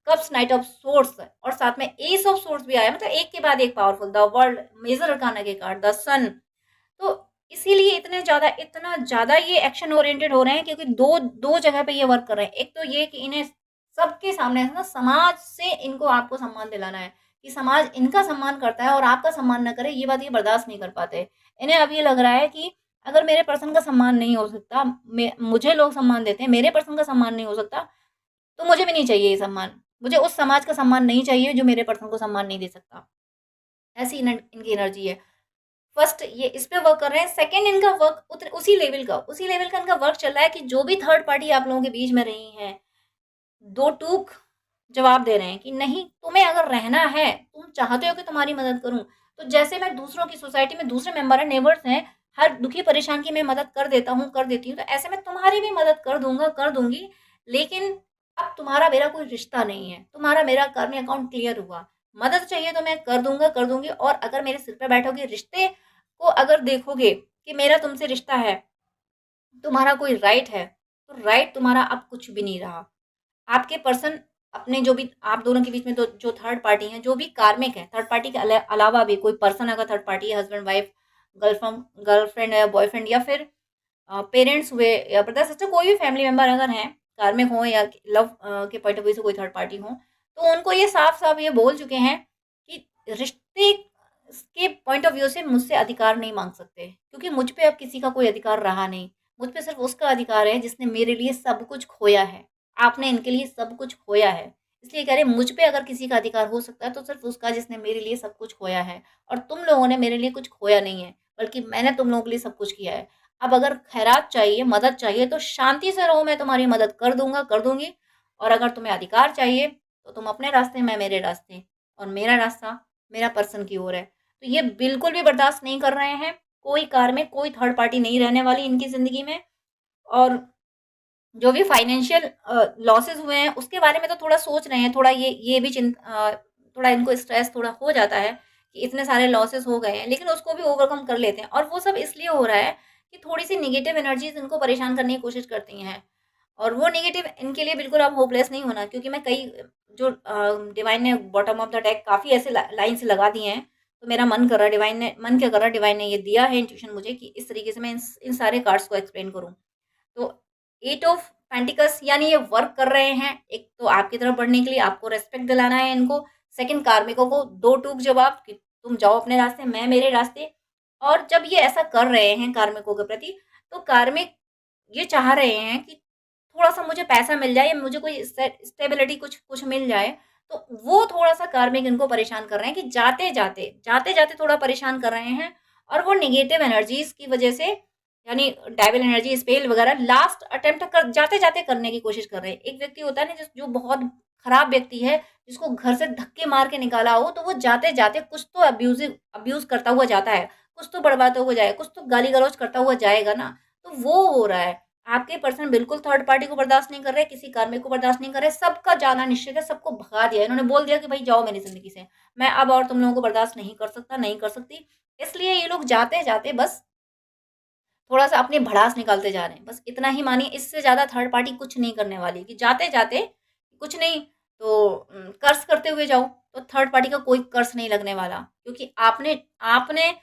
cups, night of source और साथ में एस ऑफ सोर्स भी आया, मतलब एक के बाद एक powerful. The world major arcana के कार्ड, द सन। तो इसीलिए इतना ज्यादा ये एक्शन ओरिएंटेड हो रहे हैं क्योंकि दो दो जगह पे ये वर्क कर रहे हैं। एक तो ये कि इन्हें सबके सामने ना समाज से इनको आपको सम्मान दिलाना है कि समाज इनका सम्मान करता है और आपका सम्मान न करे, ये बात ये बर्दाश्त नहीं कर पाते। इन्हें अब ये लग रहा है कि अगर मेरे पर्सन का सम्मान नहीं हो सकता, मुझे लोग सम्मान देते हैं, मेरे पर्सन का सम्मान नहीं हो सकता, तो मुझे भी नहीं चाहिए ये सम्मान। मुझे उस समाज का सम्मान नहीं चाहिए जो मेरे पर्सन को सम्मान नहीं दे सकता। ऐसी इनकी एनर्जी है। फर्स्ट ये इस पे वर्क कर रहे हैं। सेकंड इनका वर्क उसी लेवल का इनका वर्क चल रहा है कि जो भी थर्ड पार्टी आप लोगों के बीच में रही है, दो टूक जवाब दे रहे हैं कि नहीं, तुम्हें अगर रहना है, तुम चाहते हो कि तुम्हारी मदद करूं, तो जैसे मैं दूसरों की सोसाइटी में दूसरे मेंबर है, नेबर्स हैं, हर दुखी परेशान की मैं मदद कर देता हूँ, कर देती हूँ, तो ऐसे में तुम्हारी भी मदद कर दूंगा, कर दूंगी। लेकिन अब तुम्हारा मेरा कोई रिश्ता नहीं है, तुम्हारा मेरा कर्मी अकाउंट क्लियर हुआ। मदद चाहिए तो मैं कर दूंगा, कर दूंगी। और अगर मेरे सिर पे बैठोगे, रिश्ते को अगर देखोगे कि मेरा तुमसे रिश्ता है, तुम्हारा कोई राइट है, तो राइट तुम्हारा अब कुछ भी नहीं रहा। आपके पर्सन अपने जो भी आप दोनों के बीच में जो थर्ड पार्टी हैं, जो भी कार्मिक है, थर्ड पार्टी के अलावा भी कोई पर्सन अगर थर्ड पार्टी है, हस्बैंड वाइफ, गर्लफ्रेंड गर्लफ्रेंड या बॉयफ्रेंड, या फिर पेरेंट्स हुए, या ब्रदर सिस्टर, कोई भी फैमिली मेंबर अगर हैं, कार्मिक हो या लव के पॉइंट ऑफ व्यू से कोई थर्ड पार्टी हो, तो उनको ये साफ साफ ये बोल चुके हैं कि रिश्ते के पॉइंट ऑफ व्यू से मुझसे अधिकार नहीं मांग सकते, क्योंकि मुझ पे अब किसी का कोई अधिकार रहा नहीं। मुझ पे सिर्फ उसका अधिकार है जिसने मेरे लिए सब कुछ खोया है। आपने इनके लिए सब कुछ खोया है, इसलिए कह रहे मुझ पे अगर किसी का अधिकार हो सकता है तो सिर्फ उसका जिसने मेरे लिए सब कुछ खोया है। और तुम लोगों ने मेरे लिए कुछ खोया नहीं है, बल्कि मैंने तुम लोगों के लिए सब कुछ किया है। अब अगर खैरात चाहिए, मदद चाहिए, तो शांति से रहो, मैं तुम्हारी मदद कर दूंगा, कर दूंगी। और अगर तुम्हें अधिकार चाहिए तो तुम अपने रास्ते, मैं मेरे रास्ते, और मेरा रास्ता मेरा पर्सन की ओर है। तो ये बिल्कुल भी बर्दाश्त नहीं कर रहे हैं। कोई कार में कोई थर्ड पार्टी नहीं रहने वाली इनकी जिंदगी में। और जो भी फाइनेंशियल लॉसेस हुए हैं उसके बारे में तो थोड़ा सोच रहे हैं, थोड़ा ये भी थोड़ा इनको स्ट्रेस थोड़ा हो जाता है कि इतने सारे लॉसेस हो गए हैं, लेकिन उसको भी ओवरकम कर लेते हैं। और वो सब इसलिए हो रहा है कि थोड़ी सी निगेटिव एनर्जीज इनको परेशान करने की कोशिश करती हैं। और वो नेगेटिव इनके लिए बिल्कुल अब होपलेस नहीं होना, क्योंकि मैं कई जो डिवाइन ने बॉटम ऑफ द डेक काफ़ी ऐसे लाइन से लगा दिए हैं। तो मेरा मन कर रहा है, डिवाइन ने मन क्या कर रहा है, डिवाइन ने ये दिया है इंट्यूशन मुझे कि इस तरीके से मैं इन सारे कार्ड्स को एक्सप्लेन करूँ। तो एट ऑफ पेंटिकल्स यानी ये वर्क कर रहे हैं। एक तो आपकी तरफ बढ़ने के लिए आपको रेस्पेक्ट दिलाना है इनको। सेकंड, कार्मिकों को दो टूक जवाब कि तुम जाओ अपने रास्ते, मैं मेरे रास्ते। और जब ये ऐसा कर रहे हैं कार्मिकों के प्रति, तो कार्मिक ये चाह रहे हैं कि थोड़ा सा मुझे पैसा मिल जाए, या मुझे कोई स्टेबिलिटी कुछ कुछ मिल जाए। तो वो थोड़ा सा कार्मिक इनको परेशान कर रहे हैं कि जाते जाते थोड़ा परेशान कर रहे हैं। और वो निगेटिव एनर्जीज की वजह से, यानी डेविल एनर्जी, स्पेल वगैरह, लास्ट अटेम्प्ट कर जाते जाते करने की कोशिश कर रहे हैं। एक व्यक्ति होता है ना जो बहुत खराब व्यक्ति है, जिसको घर से धक्के मार के निकाला हो, तो वो जाते जाते कुछ तो अब्यूज करता हुआ जाता है, कुछ तो बर्बाद हुआ जाएगा, कुछ तो गाली गलौज करता हुआ जाएगा ना। तो वो हो रहा है। आपके पर्सन बिल्कुल थर्ड पार्टी को बर्दाश्त नहीं कर रहे, किसी कार्मिक को बर्दाश्त नहीं कर रहे, सबका जाना निश्चित है, सबको भगा दिया। इन्होंने बोल दिया कि भाई जाओ मेरी जिंदगी से, मैं अब और तुम लोगों को बर्दाश्त नहीं कर सकता, नहीं कर सकती। इसलिए ये लोग जाते जाते बस थोड़ा सा अपनी भड़ास निकालते जा रहे हैं, बस इतना ही मानिए। इससे ज्यादा थर्ड पार्टी कुछ नहीं करने वाली कि जाते जाते कुछ नहीं तो कर्ज करते हुए जाओ, तो थर्ड पार्टी का कोई कर्ज नहीं लगने वाला, क्योंकि आपने आपने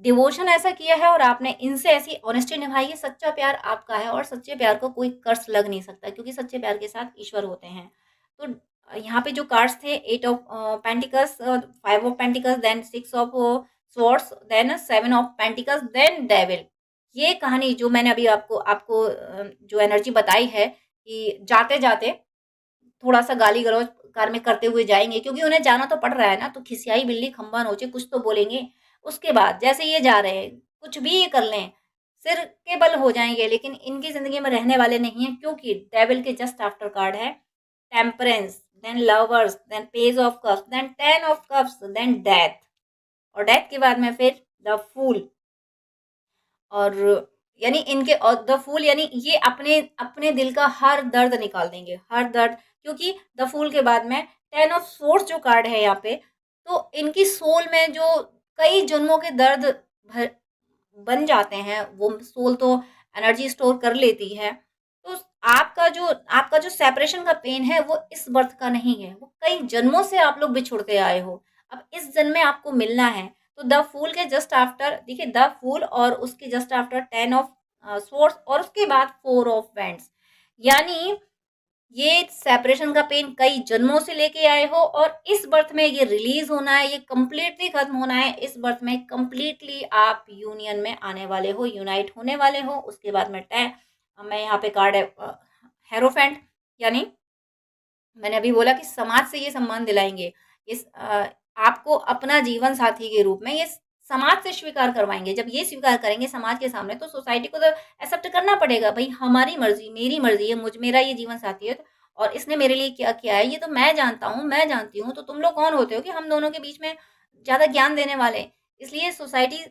डिवोशन ऐसा किया है और आपने इनसे ऐसी ऑनेस्टी निभाई है। सच्चा प्यार आपका है और सच्चे प्यार को कोई कर्ज लग नहीं सकता, क्योंकि सच्चे प्यार के साथ ईश्वर होते हैं। तो यहाँ पे जो कार्ड्स थे, eight of pentacles, five of pentacles, then six of swords, then seven of pentacles, then devil. ये कहानी जो मैंने अभी आपको आपको जो एनर्जी बताई है कि जाते जाते थोड़ा सा गाली गलौज कार में करते हुए जाएंगे, क्योंकि उन्हें जाना तो पड़ रहा है ना, तो खिसियाई बिल्ली खंबा नोचे, कुछ तो बोलेंगे। उसके बाद जैसे ये जा रहे हैं, कुछ भी ये कर लें, सिर के बल हो जाएंगे, लेकिन इनकी जिंदगी में रहने वाले नहीं है, क्योंकि डेविल के जस्ट आफ्टर कार्ड है temperance, then lovers, then page of cups, then ten of cups, then death. और डेथ के बाद में फिर द फूल। और यानी इनके, और द फूल यानी ये अपने अपने दिल का हर दर्द निकाल देंगे, हर दर्द। क्योंकि द फूल के बाद में 10 ऑफ सोर्स जो कार्ड है यहाँ पे, तो इनकी सोल में जो कई जन्मों के दर्द भर बन जाते हैं, वो सोल तो एनर्जी स्टोर कर लेती है। तो आपका जो सेपरेशन का पेन है वो इस बर्थ का नहीं है, वो कई जन्मों से आप लोग बिछुड़ते आए हो, अब इस जन्म में आपको मिलना है। तो द फूल के जस्ट आफ्टर देखिए, द फूल और उसके जस्ट आफ्टर 10 ऑफ सोर्स और उसके बाद 4 ऑफ वैंड्स, यानी ये सेपरेशन का पेन कई जन्मों से लेके आए हो और इस बर्थ में ये रिलीज होना है, ये कंप्लीटली खत्म होना है। इस बर्थ में कंप्लीटली आप यूनियन में आने वाले हो, यूनाइट होने वाले हो। उसके बाद में मैं यहाँ पे कार्ड है हेरोफेंट, यानी मैंने अभी बोला कि समाज से ये सम्मान दिलाएंगे, इस आपको अपना जीवन साथी के रूप में ये समाज से स्वीकार करवाएंगे। जब ये स्वीकार करेंगे समाज के सामने, तो सोसाइटी को तो एक्सेप्ट करना पड़ेगा, भाई हमारी मर्जी, मेरी मर्जी है, मेरा ये जीवन साथी है और इसने मेरे लिए क्या किया है ये तो मैं जानता हूँ, मैं जानती हूँ। तो तुम लोग कौन होते हो कि हम दोनों के बीच में ज्यादा ज्ञान देने वाले। इसलिए सोसाइटी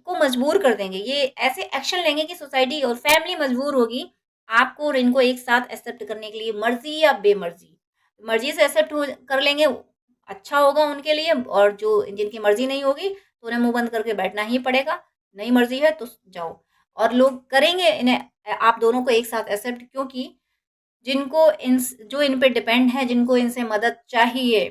को मजबूर कर देंगे, ये ऐसे एक्शन लेंगे कि सोसाइटी और फैमिली मजबूर होगी आपको और इनको एक साथ एक्सेप्ट करने के लिए, मर्जी या बेमर्जी। मर्जी से एक्सेप्ट कर लेंगे, अच्छा होगा उनके लिए, और जो जिनकी मर्जी नहीं होगी तो उन्हें मुंह बंद करके बैठना ही पड़ेगा। नहीं मर्जी है तो जाओ। और लोग करेंगे इन्हें, आप दोनों को एक साथ एक्सेप्ट, क्योंकि जिनको जो इन पे डिपेंड है, जिनको इनसे मदद चाहिए,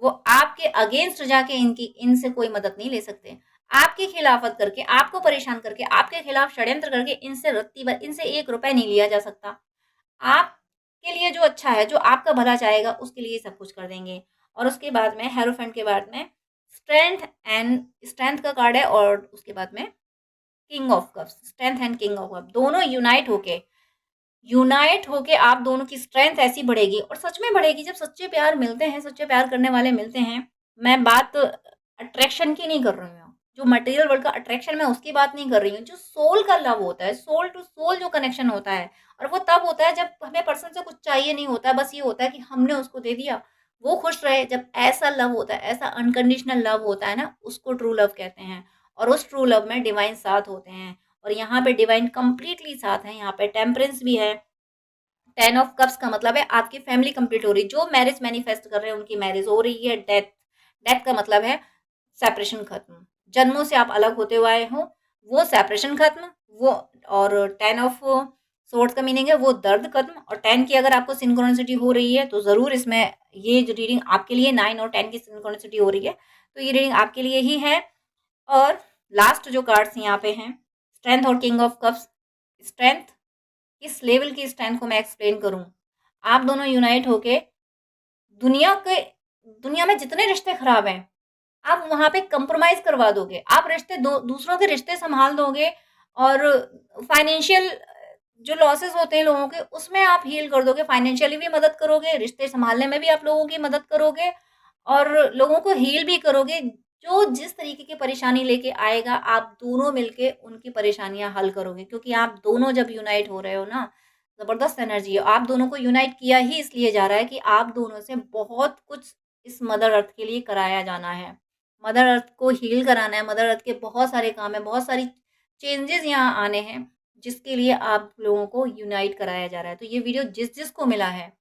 वो आपके अगेंस्ट जाके इनसे कोई मदद नहीं ले सकते। आपकी खिलाफत करके, आपको परेशान करके, आपके खिलाफ षड्यंत्र करके इनसे रत्ती भर, इनसे 1 रुपए नहीं लिया जा सकता। आपके लिए जो अच्छा है, जो आपका भला चाहेगा, उसके लिए सब कुछ कर देंगे। और उसके बाद में हेरोफेंट के बाद में स्ट्रेंथ का कार्ड है, और उसके बाद में king of cups, strength and king of cup दोनों यूनाइट होके आप दोनों की स्ट्रेंथ ऐसी बढ़ेगी, और सच में बढ़ेगी जब सच्चे प्यार मिलते हैं, सच्चे प्यार करने वाले मिलते हैं। मैं बात अट्रैक्शन की नहीं कर रही हूँ, जो मटेरियल वर्ल्ड का अट्रैक्शन, मैं उसकी बात नहीं कर रही हूँ। जो सोल का लव होता है, सोल टू सोल जो कनेक्शन होता है, और वो तब होता है जब हमें पर्सन से कुछ चाहिए नहीं होता, बस ये होता है कि हमने उसको दे दिया, वो खुश रहे। जब ऐसा लव होता है, ऐसा अनकंडीशनल लव होता है ना, उसको ट्रू लव कहते हैं। और उस ट्रू लव में डिवाइन साथ होते हैं, और यहाँ पे डिवाइन कंप्लीटली साथ है। यहाँ पे टेम्परेंस भी है। 10 ऑफ कप्स का मतलब है आपकी फैमिली कंप्लीट हो रही, जो मैरिज मैनिफेस्ट कर रहे हैं उनकी मैरिज हो रही है। डेथ का मतलब है सेपरेशन खत्म, जन्मों से आप अलग होते हुए आए हो, वो सेपरेशन खत्म, वो। और 10 ऑफ सोर्ड्स का मीनिंग है वो दर्द खत्म। और 10 की अगर आपको सिंक्रोनिसिटी हो रही है तो ज़रूर इसमें ये जो रीडिंग आपके लिए, 9 और 10 की सिंक्रोनिसिटी हो रही है, तो ये रीडिंग आपके लिए ही है। और लास्ट जो कार्ड्स यहाँ पे हैं, स्ट्रेंथ और किंग ऑफ कप्स। स्ट्रेंथ, किस लेवल की स्ट्रेंथ को मैं एक्सप्लेन करूं। आप दोनों यूनाइट होके दुनिया में जितने रिश्ते खराब हैं, आप वहां पे कंप्रोमाइज करवा दोगे। आप दूसरों के रिश्ते संभाल दोगे, और फाइनेंशियल जो लॉसेस होते हैं लोगों के, उसमें आप हील कर दोगे। फाइनेंशियली भी मदद करोगे, रिश्ते संभालने में भी आप लोगों की मदद करोगे, और लोगों को हील भी करोगे। जो जिस तरीके की परेशानी लेके आएगा, आप दोनों मिलके उनकी परेशानियां हल करोगे, क्योंकि आप दोनों जब यूनाइट हो रहे हो ना, जबरदस्त एनर्जी है। आप दोनों को यूनाइट किया ही इसलिए जा रहा है कि आप दोनों से बहुत कुछ इस मदर अर्थ के लिए कराया जाना है। मदर अर्थ को हील कराना है। मदर अर्थ के बहुत सारे काम है, बहुत सारी चेंजेस यहाँ आने हैं, जिसके लिए आप लोगों को यूनाइट कराया जा रहा है। तो ये वीडियो जिस जिसको मिला है,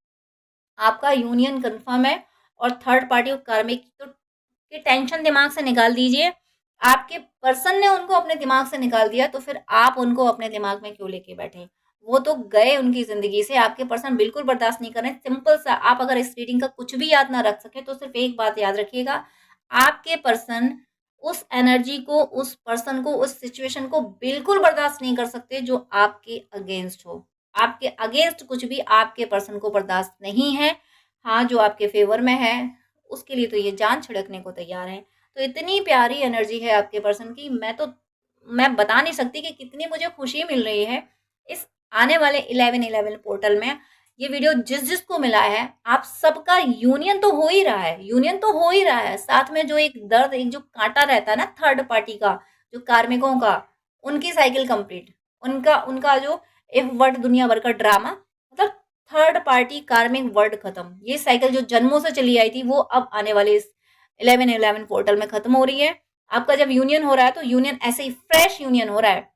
आपका यूनियन कंफर्म है। और थर्ड पार्टी और कार्मिक तो की टेंशन दिमाग से निकाल दीजिए। आपके पर्सन ने उनको अपने दिमाग से निकाल दिया, तो फिर आप उनको अपने दिमाग में क्यों लेके बैठे। वो तो गए उनकी जिंदगी से, आपके पर्सन बिल्कुल बर्दाश्त नहीं कर रहे। सिंपल सा, आप अगर इस रीडिंग का कुछ भी याद ना रख सके तो सिर्फ एक बात याद रखिएगा, आपके पर्सन उस एनर्जी को, उस पर्सन को, उस सिचुएशन को बिल्कुल बर्दाश्त नहीं कर सकते जो आपके अगेंस्ट हो। आपके अगेंस्ट कुछ भी आपके पर्सन को बर्दाश्त नहीं है। हाँ, जो आपके फेवर में है उसके लिए तो ये जान छिड़कने को तैयार है। तो इतनी प्यारी एनर्जी है आपके पर्सन की, मैं बता नहीं सकती कि कितनी मुझे खुशी मिल रही है इस आने वाले 11/11 पोर्टल में। ये वीडियो जिस जिसको मिला है, आप सबका यूनियन तो हो ही रहा है, यूनियन तो हो ही रहा है। साथ में जो एक दर्द, एक जो कांटा रहता है ना थर्ड पार्टी का, जो कार्मिकों का, उनकी साइकिल कंप्लीट, उनका उनका जो इफ वर्ड दुनिया भर का ड्रामा, मतलब थर्ड पार्टी कार्मिक वर्ड खत्म। ये साइकिल जो जन्मों से चली आई थी, वो अब आने वाले इस 1111 पोर्टल में खत्म हो रही है। आपका जब यूनियन हो रहा है तो यूनियन ऐसे ही फ्रेश यूनियन हो रहा है,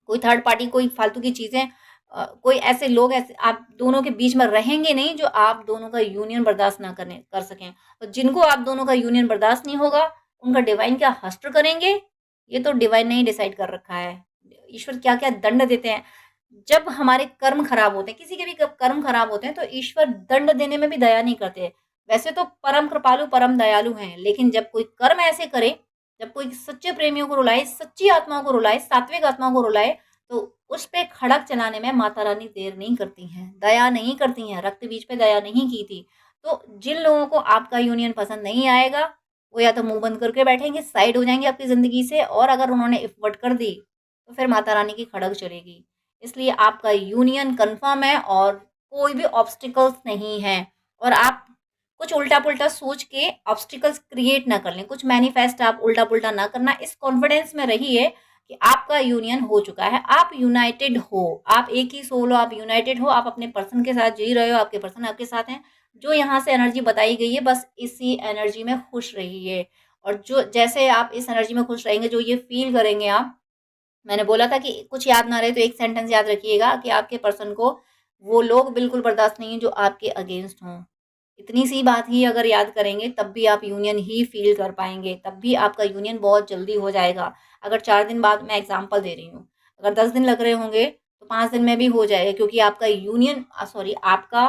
कोई थर्ड पार्टी, कोई फालतू की चीजें, कोई ऐसे लोग ऐसे आप दोनों के बीच में रहेंगे नहीं जो आप दोनों का यूनियन बर्दाश्त ना करने कर सकें। और जिनको आप दोनों का यूनियन बर्दाश्त नहीं होगा उनका डिवाइन क्या हस्त्र करेंगे, ये तो डिवाइन ने ही डिसाइड कर रखा है। ईश्वर क्या क्या दंड देते हैं जब हमारे कर्म खराब होते हैं, किसी के भी कर्म खराब होते हैं तो ईश्वर दंड देने में भी दया नहीं करते। वैसे तो परम कृपालु परम दयालु हैं, लेकिन जब कोई कर्म ऐसे करे, जब कोई सच्चे प्रेमियों को रुलाए, सच्ची आत्माओं को रुलाए, सात्विक आत्माओं को रुलाए, तो उस पे खड़क चलाने में माता रानी देर नहीं करती हैं, दया नहीं करती हैं। रक्त बीज पे दया नहीं की थी। तो जिन लोगों को आपका यूनियन पसंद नहीं आएगा वो या तो मुंह बंद करके बैठेंगे, साइड हो जाएंगे आपकी जिंदगी से, और अगर उन्होंने इफवट कर दी तो फिर माता रानी की खड़क चलेगी। इसलिए आपका यूनियन कंफर्म है और कोई भी ऑब्स्टिकल्स नहीं है। और आप कुछ उल्टा पुल्टा सोच के ऑब्स्टिकल्स क्रिएट ना कर लें, कुछ मैनिफेस्ट आप उल्टा पुल्टा ना करना। इस कॉन्फिडेंस में रहिए कि आपका यूनियन हो चुका है, आप यूनाइटेड हो, आप एक ही सोल हो, आप यूनाइटेड हो, आप अपने पर्सन के साथ जी रहे हो, आपके पर्सन आपके साथ हैं। जो यहाँ से एनर्जी बताई गई है बस इसी एनर्जी में खुश रहिए। और जो जैसे आप इस एनर्जी में खुश रहेंगे, जो ये फील करेंगे आप, मैंने बोला था कि कुछ याद ना रहे तो एक सेंटेंस याद रखिएगा कि आपके पर्सन को वो लोग बिल्कुल बर्दाश्त नहीं है जो आपके अगेंस्ट हों। इतनी सी बात ही अगर याद करेंगे तब भी आप यूनियन ही फील कर पाएंगे, तब भी आपका यूनियन बहुत जल्दी हो जाएगा। अगर 4 दिन बाद, मैं एग्जांपल दे रही हूँ, अगर 10 दिन लग रहे होंगे तो 5 दिन में भी हो जाएगा, क्योंकि आपका यूनियन सॉरी आपका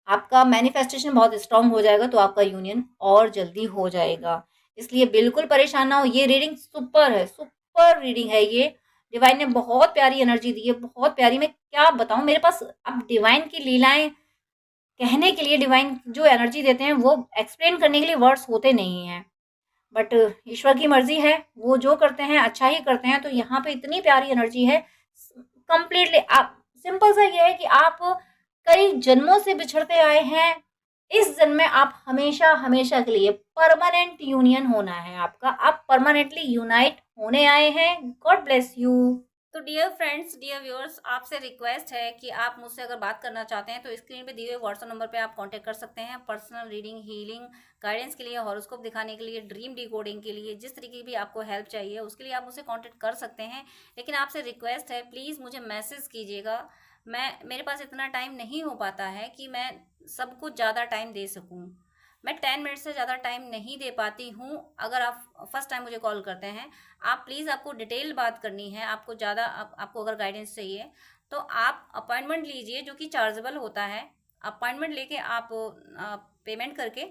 आपका मैनिफेस्टेशन बहुत स्ट्रांग हो जाएगा, तो आपका यूनियन और जल्दी हो जाएगा। इसलिए बिल्कुल परेशान ना हो। ये रीडिंग सुपर है, सुपर रीडिंग है ये। डिवाइन ने बहुत प्यारी एनर्जी दी है, बहुत प्यारी। मैं क्या बताऊं, मेरे पास अब डिवाइन की लीलाएं कहने के लिए, डिवाइन जो एनर्जी देते हैं वो एक्सप्लेन करने के लिए वर्ड्स होते नहीं हैं। बट ईश्वर की मर्जी है, वो जो करते हैं अच्छा ही करते हैं। तो यहाँ पे इतनी प्यारी एनर्जी है कंप्लीटली। आप सिंपल सा ये है कि आप कई जन्मों से बिछड़ते आए हैं, इस जन्म में आप हमेशा हमेशा के लिए परमानेंट यूनियन होना है आपका, आप परमानेंटली यूनाइट होने आए हैं। God bless you. तो डियर फ्रेंड्स, डियर व्यूअर्स, आपसे रिक्वेस्ट है कि आप मुझसे अगर बात करना चाहते हैं तो स्क्रीन पे दिए हुए व्हाट्सएप नंबर पे आप कांटेक्ट कर सकते हैं। पर्सनल रीडिंग, हीलिंग, गाइडेंस के लिए, हॉरोस्कोप दिखाने के लिए, ड्रीम डिकोडिंग के लिए, जिस तरीके की भी आपको हेल्प चाहिए उसके लिए आप मुझसे कांटेक्ट कर सकते हैं। लेकिन आपसे रिक्वेस्ट है, प्लीज़ मुझे मैसेज कीजिएगा। मेरे पास इतना टाइम नहीं हो पाता है कि मैं सब कुछ ज़्यादा टाइम दे सकूँ। मैं 10 मिनट से ज़्यादा टाइम नहीं दे पाती हूँ। अगर आप फर्स्ट टाइम मुझे कॉल करते हैं, आप प्लीज़, आपको डिटेल बात करनी है, आपको ज़्यादा आपको अगर गाइडेंस चाहिए तो आप अपॉइंटमेंट लीजिए, जो कि चार्जेबल होता है। अपॉइंटमेंट लेके आप पेमेंट करके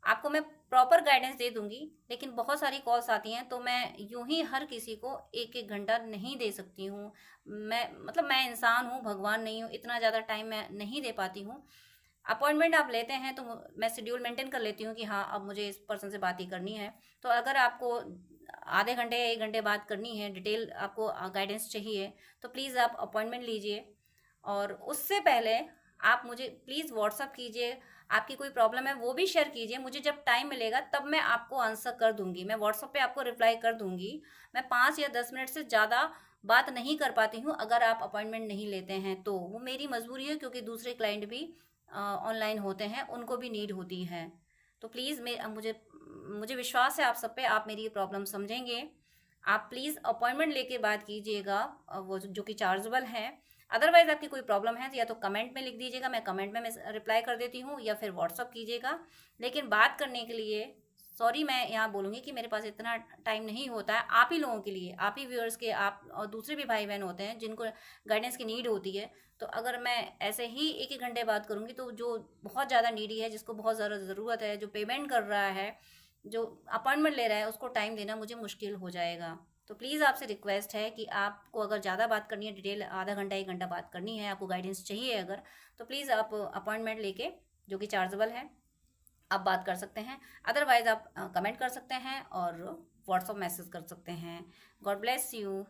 आपको मैं प्रॉपर गाइडेंस दे दूंगी। लेकिन बहुत सारी कॉल्स आती हैं तो मैं यूं ही हर किसी को एक एक घंटा नहीं दे सकती हूँ। मैं इंसान हूँ, भगवान नहीं हूँ, इतना ज़्यादा टाइम मैं नहीं दे पाती हूँ। अपॉइंटमेंट आप लेते हैं तो मैं शेड्यूल मेंटेन कर लेती हूँ कि हाँ, अब मुझे इस पर्सन से बात ही करनी है। तो अगर आपको आधे घंटे या 1 घंटे बात करनी है, डिटेल आपको गाइडेंस चाहिए, तो प्लीज़ आप अपॉइंटमेंट लीजिए। और उससे पहले आप मुझे प्लीज़ व्हाट्सअप कीजिए। आपकी कोई प्रॉब्लम है वो भी शेयर कीजिए, मुझे जब टाइम मिलेगा तब मैं आपको आंसर कर दूंगी। मैं व्हाट्सअप पे आपको रिप्लाई कर दूंगी। मैं 5 या 10 मिनट से ज़्यादा बात नहीं कर पाती हूँ अगर आप अपॉइंटमेंट नहीं लेते हैं तो। वो मेरी मजबूरी है, क्योंकि दूसरे क्लाइंट भी ऑनलाइन होते हैं, उनको भी नीड होती है। तो प्लीज़ मुझे मुझे विश्वास है आप सब पे, आप मेरी प्रॉब्लम समझेंगे। आप प्लीज़ अपॉइंटमेंट लेके बात कीजिएगा, वो जो कि चार्जेबल है। अदरवाइज़ आपकी कोई प्रॉब्लम है तो या तो कमेंट में लिख दीजिएगा, मैं कमेंट में मैं रिप्लाई कर देती हूँ, या फिर व्हाट्सअप कीजिएगा। लेकिन बात करने के लिए सॉरी, मैं यहाँ बोलूँगी कि मेरे पास इतना टाइम नहीं होता है। आप ही लोगों के लिए, आप ही व्यूअर्स के, आप और दूसरे भी भाई बहन होते हैं जिनको गाइडेंस की नीड होती है। तो अगर मैं ऐसे ही एक एक घंटे बात करूँगी तो जो बहुत ज़्यादा नीडी है, जिसको बहुत ज़्यादा ज़रूरत है, जो पेमेंट कर रहा है, जो अपॉइंटमेंट ले रहा है, उसको टाइम देना मुझे मुश्किल हो जाएगा। तो प्लीज़ आपसे रिक्वेस्ट है कि आपको अगर ज़्यादा बात करनी है, डिटेल आधा घंटा 1 घंटा बात करनी है, आपको गाइडेंस चाहिए अगर, तो प्लीज़ आप अपॉइंटमेंट लेके, जो कि चार्जेबल है, आप बात कर सकते हैं। अदरवाइज़ आप कमेंट कर सकते हैं और व्हाट्सअप मैसेज कर सकते हैं। God bless you.